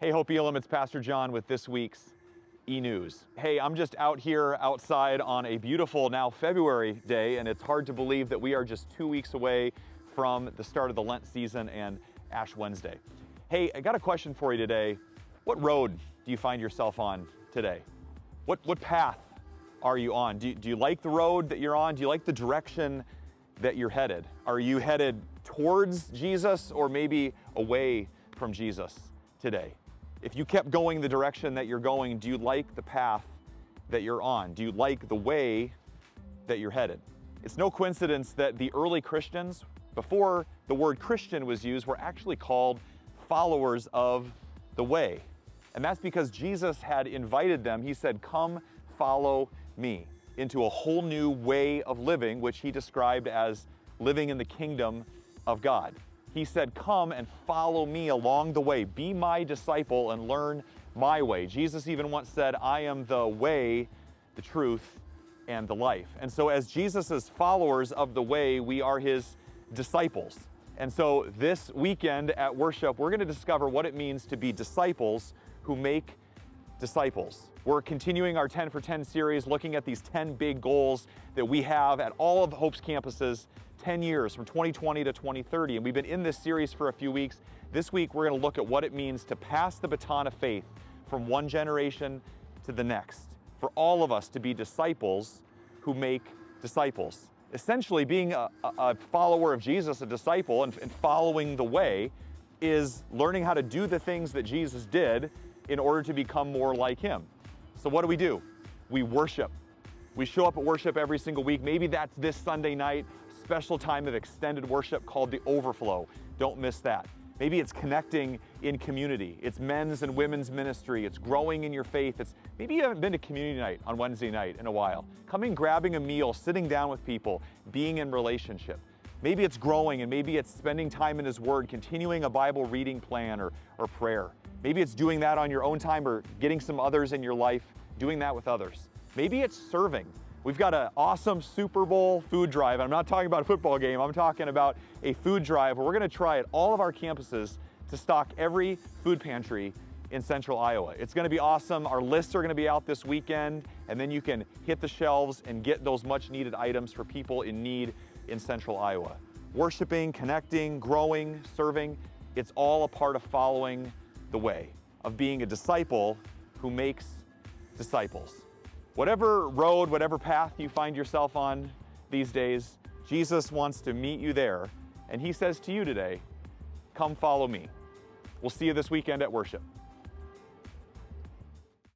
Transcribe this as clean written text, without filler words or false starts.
Hey, Hope+Elim, it's Pastor John with this week's e-news. Hey, I'm just out here outside on a beautiful now February day, and it's hard to believe that we are just 2 weeks away from the start of the Lent season and Ash Wednesday. Hey, I got a question for you today. What road do you find yourself on today? What path are you on? Do you like the road that you're on? Do you like the direction that you're headed? Are you headed towards Jesus or maybe away from Jesus today? If you kept going the direction that you're going, do you like the path that you're on? Do you like the way that you're headed? It's no coincidence that the early Christians, before the word Christian was used, were actually called followers of the way. And that's because Jesus had invited them. He said, "Come follow me," into a whole new way of living, which he described as living in the kingdom of God. He said, "Come and follow me along the way. Be my disciple and learn my way." Jesus even once said, "I am the way, the truth, and the life." And so as Jesus' followers of the way, we are his disciples. And so this weekend at worship, we're going to discover what it means to be disciples who make disciples. We're continuing our 10 for 10 series, looking at these 10 big goals that we have at all of Hope's campuses, 10 years from 2020 to 2030. And we've been in this series for a few weeks. This week, we're going to look at what it means to pass the baton of faith from one generation to the next. For all of us to be disciples who make disciples. Essentially, being a follower of Jesus, a disciple, and following the way is learning how to do the things that Jesus did in order to become more like him. So what do? We worship. We show up at worship every single week. Maybe that's this Sunday night, special time of extended worship called the Overflow. Don't miss that. Maybe it's connecting in community. It's men's and women's ministry. It's growing in your faith. Maybe you haven't been to community night on Wednesday night in a while. Coming, grabbing a meal, sitting down with people, being in relationship. Maybe it's growing, and maybe it's spending time in his word, continuing a Bible reading plan or prayer. Maybe it's doing that on your own time or getting some others in your life, doing that with others. Maybe it's serving. We've got an awesome Super Bowl food drive. I'm not talking about a football game. I'm talking about a food drive where we're going to try at all of our campuses to stock every food pantry in central Iowa. It's going to be awesome. Our lists are going to be out this weekend, and then you can hit the shelves and get those much needed items for people in need in central Iowa. Worshiping, connecting, growing, serving, it's all a part of following the way, of being a disciple who makes disciples. Whatever road, whatever path you find yourself on these days, Jesus wants to meet you there. And he says to you today, "Come follow me." We'll see you this weekend at worship.